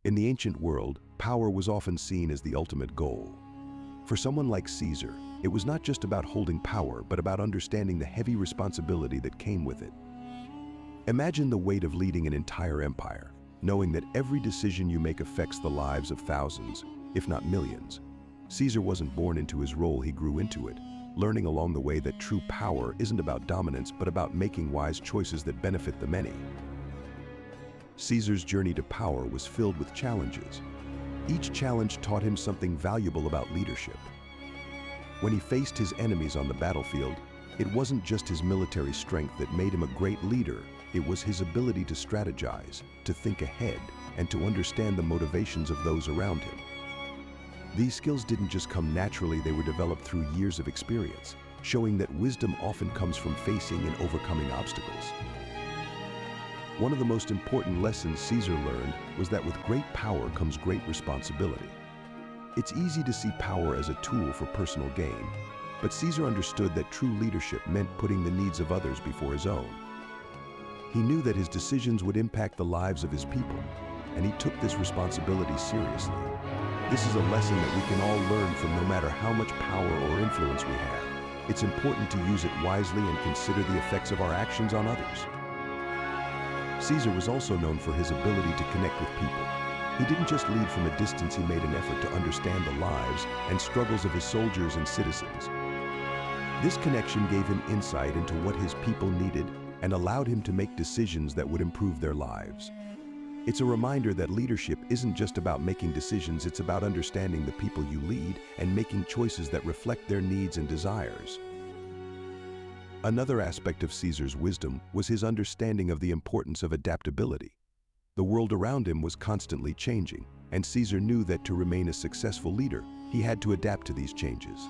In the ancient world, power was often seen as the ultimate goal. For someone like Caesar, it was not just about holding power, but about understanding the heavy responsibility that came with it. Imagine the weight of leading an entire empire, knowing that every decision you make affects the lives of thousands, if not millions. Caesar wasn't born into his role, he grew into it, learning along the way that true power isn't about dominance, but about making wise choices that benefit the many. Caesar's journey to power was filled with challenges. Each challenge taught him something valuable about leadership. When he faced his enemies on the battlefield, it wasn't just his military strength that made him a great leader, it was his ability to strategize, to think ahead, and to understand the motivations of those around him. These skills didn't just come naturally, they were developed through years of experience, showing that wisdom often comes from facing and overcoming obstacles. One of the most important lessons Caesar learned was that with great power comes great responsibility. It's easy to see power as a tool for personal gain, but Caesar understood that true leadership meant putting the needs of others before his own. He knew that his decisions would impact the lives of his people, and he took this responsibility seriously. This is a lesson that we can all learn from. No matter how much power or influence we have, it's important to use it wisely and consider the effects of our actions on others. Caesar was also known for his ability to connect with people. He didn't just lead from a distance, he made an effort to understand the lives and struggles of his soldiers and citizens. This connection gave him insight into what his people needed and allowed him to make decisions that would improve their lives. It's a reminder that leadership isn't just about making decisions, it's about understanding the people you lead and making choices that reflect their needs and desires. Another aspect of Caesar's wisdom was his understanding of the importance of adaptability. The world around him was constantly changing, and Caesar knew that to remain a successful leader, he had to adapt to these changes.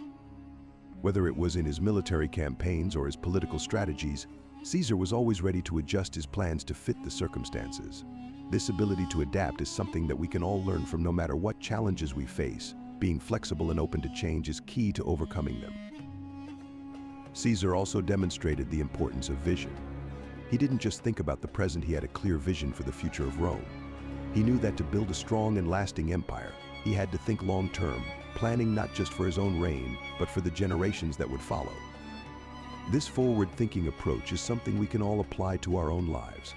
Whether it was in his military campaigns or his political strategies, Caesar was always ready to adjust his plans to fit the circumstances. This ability to adapt is something that we can all learn from. No matter what challenges we face, being flexible and open to change is key to overcoming them. Caesar also demonstrated the importance of vision. He didn't just think about the present, he had a clear vision for the future of Rome. He knew that to build a strong and lasting empire, he had to think long-term, planning not just for his own reign, but for the generations that would follow. This forward-thinking approach is something we can all apply to our own lives.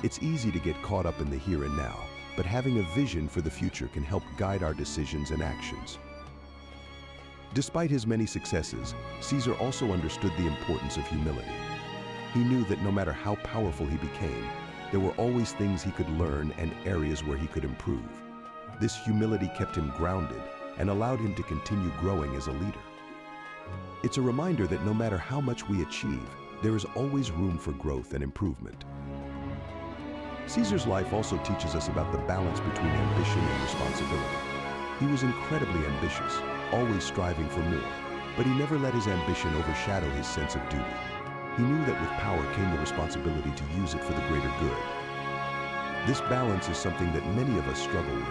It's easy to get caught up in the here and now, but having a vision for the future can help guide our decisions and actions. Despite his many successes, Caesar also understood the importance of humility. He knew that no matter how powerful he became, there were always things he could learn and areas where he could improve. This humility kept him grounded and allowed him to continue growing as a leader. It's a reminder that no matter how much we achieve, there is always room for growth and improvement. Caesar's life also teaches us about the balance between ambition and responsibility. He was incredibly ambitious, always striving for more, but he never let his ambition overshadow his sense of duty. He knew that with power came the responsibility to use it for the greater good. This balance is something that many of us struggle with,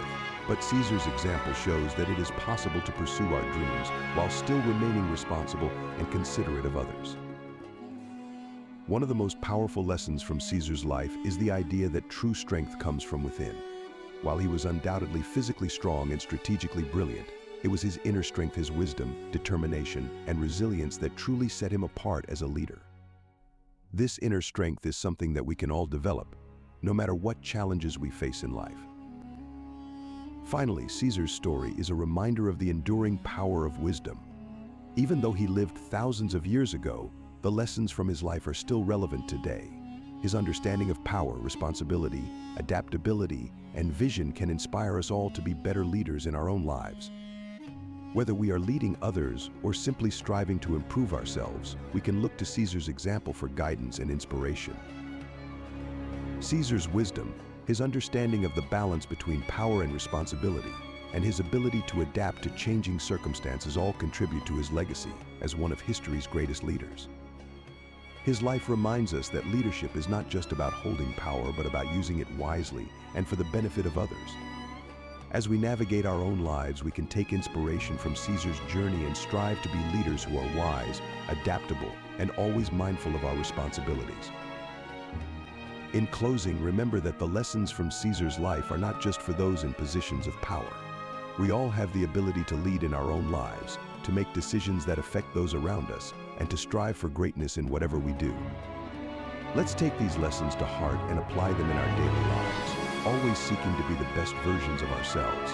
but Caesar's example shows that it is possible to pursue our dreams while still remaining responsible and considerate of others. One of the most powerful lessons from Caesar's life is the idea that true strength comes from within. While he was undoubtedly physically strong and strategically brilliant, it was his inner strength, his wisdom, determination, and resilience that truly set him apart as a leader. This inner strength is something that we can all develop, no matter what challenges we face in life. Finally, Caesar's story is a reminder of the enduring power of wisdom. Even though he lived thousands of years ago, the lessons from his life are still relevant today. His understanding of power, responsibility, adaptability, and vision can inspire us all to be better leaders in our own lives. Whether we are leading others or simply striving to improve ourselves, we can look to Caesar's example for guidance and inspiration. Caesar's wisdom, his understanding of the balance between power and responsibility, and his ability to adapt to changing circumstances all contribute to his legacy as one of history's greatest leaders. His life reminds us that leadership is not just about holding power, but about using it wisely and for the benefit of others. As we navigate our own lives, we can take inspiration from Caesar's journey and strive to be leaders who are wise, adaptable, and always mindful of our responsibilities. In closing, remember that the lessons from Caesar's life are not just for those in positions of power. We all have the ability to lead in our own lives, to make decisions that affect those around us, and to strive for greatness in whatever we do. Let's take these lessons to heart and apply them in our daily lives, always seeking to be the best versions of ourselves.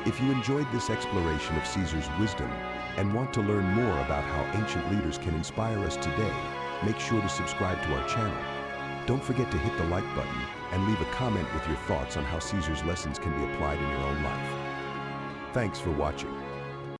If you enjoyed this exploration of Caesar's wisdom and want to learn more about how ancient leaders can inspire us today, make sure to subscribe to our channel. Don't forget to hit the like button and leave a comment with your thoughts on how Caesar's lessons can be applied in your own life. Thanks for watching.